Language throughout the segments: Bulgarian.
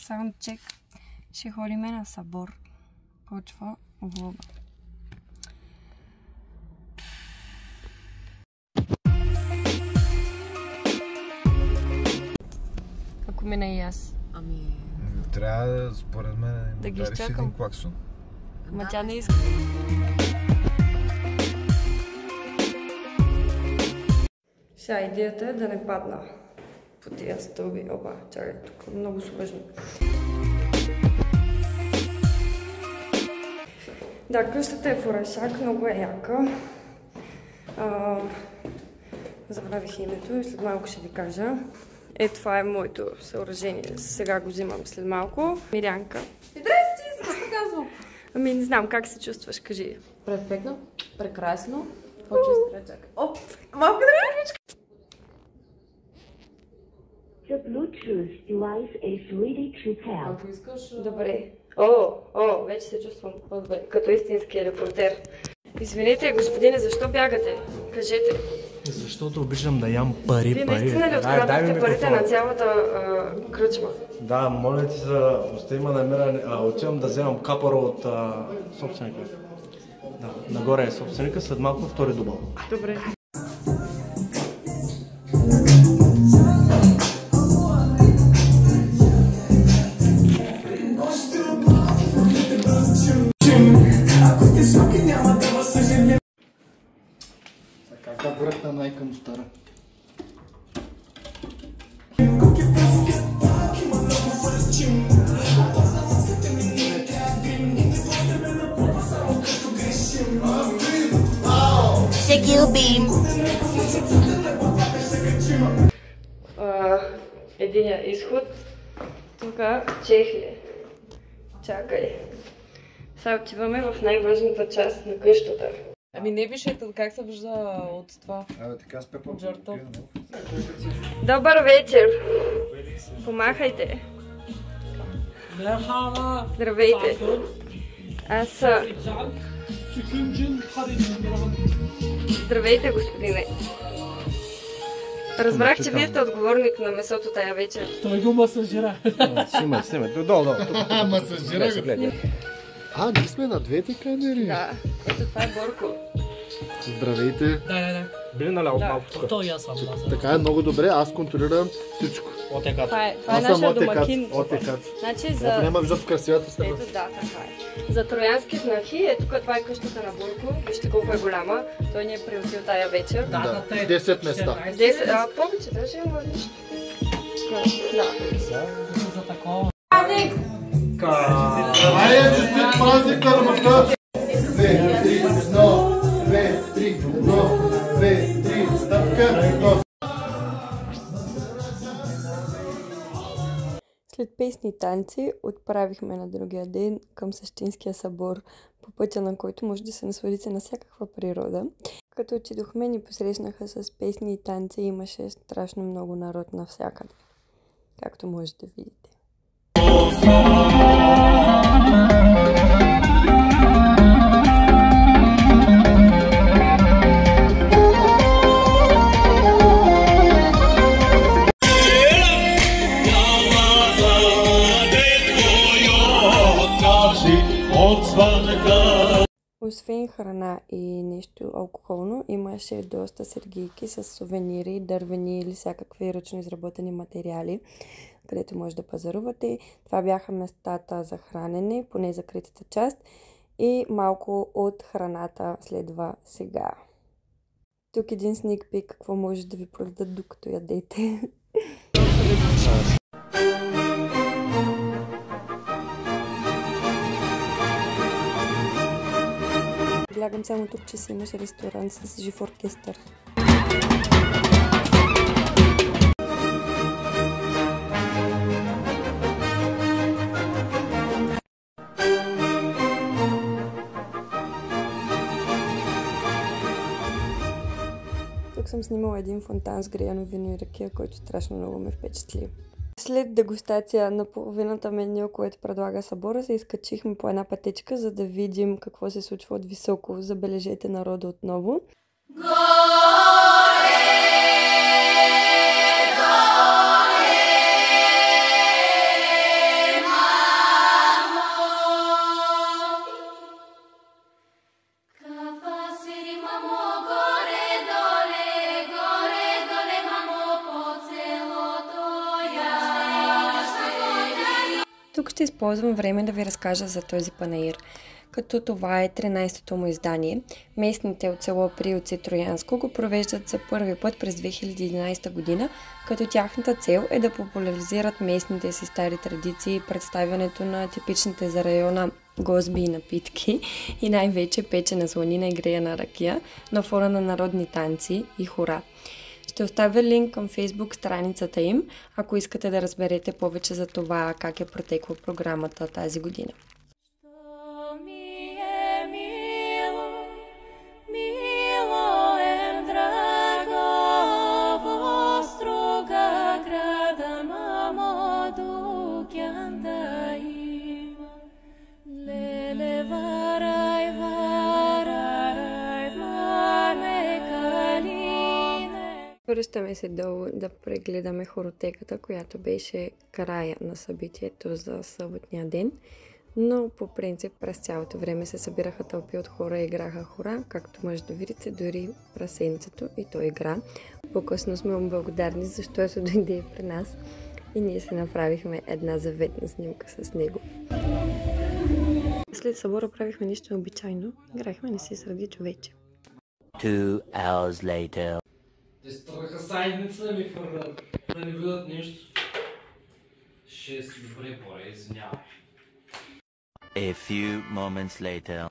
саундчек. Ще ходиме на събор. Почва влога. Ако мина и аз. Трябва, според мен, да ги удариш един клаксон. Ма тя не иска. Сега идеята е да не падна по тия стълби. Опа, чакай, тук много сложно. Да, къщата е в Орешак, много е яка. Забравих името и след малко ще ви кажа. Това е моето съоръжение. Сега го взимам след малко. Мирянка. Здрасти, защо казвам? Ами не знам, как се чувстваш, кажи. Перфектно, прекрасно. По-често чакай. Оп, малко да кажеш. The Bluetooth device is ready to pair. Ако искаш... Добре. Вече се чувствам по-добре, като истински репортер. Извинете, господине, защо бягате? Кажете. Защото обичам да ям пари. Вие наистина ли откраднахте парите на цялата кръчма? Да, моля ти за остави ме намиране. Отивам да вземам капара от собственика. Да, нагоре е собственика, след малко втори дубъл. Добре. Как бръкна майка му стара? Единия изход. Тук чехли. Чакай. Сега отиваме в най-важната част на къщата. Ами не виж ето как се вижда от това. Така с пепа. Добър вечер! Помахайте! Здравейте! Аз... Здравейте, господине! Разбрах, че вие сте отговорник на месото тая вечер. Той го масажира. Снимай. Долу. Масажира го. Ние сме на двете камери. Да, ето това е Борко. Здравейте. Да. Били наляво малко тук. То и аз съм. Така е много добре, аз контролирам всичко. Отекат. Това е нашия домакин. Отекат. Значи за... Ако няма виждат в красивата страна. Ето да, така е. За троянски знахи, ето тук това е къщата на Борко. Вижте колко е голяма. Той ни е приютил тая вечер. Да, 10 места. 10, повече, даже има нищо. Да. За такова. Айде, честит празник на любовта! 2, 3, 1, 2, 3, 1, 2, 3, стъпка, След песни и танци отправихме на другия ден към Същинския събор, по пътя на който може да се насладите на всякаква природа. Като отидохме, ни посрещнаха с песни и танци, имаше страшно много народ навсякъде, както може да видите. Освен храна и нещо алкохолно, имаше доста сергийки с сувенири, дървени или всякакви ръчно изработени материали, където може да пазарувате. Това бяха местата за хранене, поне закритата част, и малко от храната следва сега. Тук един sneak peek какво може да ви продадат докато ядете. Влягам само тук, че си имаше ресторант с жив оркестър. Тук съм снимала един фонтан с греяно вино и ракия, който страшно много ме впечатли. След дегустация на половината меню, което предлага събора, се изкачихме по една пътечка, за да видим какво се случва от високо. Забележете народа отново. тук ще използвам време да ви разкажа за този панаир. Като това е 13-то му издание, местните от село Приилци Троянско го провеждат за първи път през 2011 година, като тяхната цел е да популяризират местните си стари традиции и представянето на типичните за района гозби и напитки и най-вече печена сланина и греяна ракия на фона на народни танци и хора. Ще оставя линк към Facebook страницата им, ако искате да разберете повече за това как е протекла програмата тази година. Връщаме се долу да прегледаме хоротеката, която беше края на събитието за съботния ден, но по принцип през цялото време се събираха тълпи от хора и играха хора, както може да видите, дори прасенцето и той игра. По-късно сме му благодарни, защото дойде при нас и ние се направихме една заветна снимка с него. След събора правихме нещо обичайно, играхме не се сърди човече. 2 hours later. Те строиха сайдница да ми хвърлят, да не видят нещо. 6, добре, боре, извинявай. A few moments later.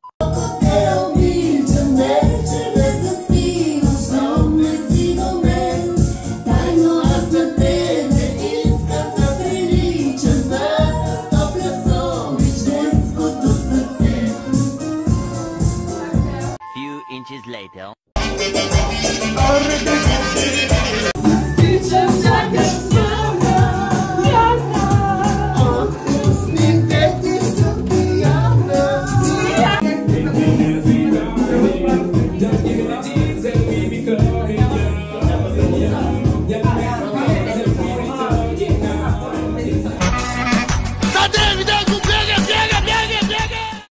Few inches later.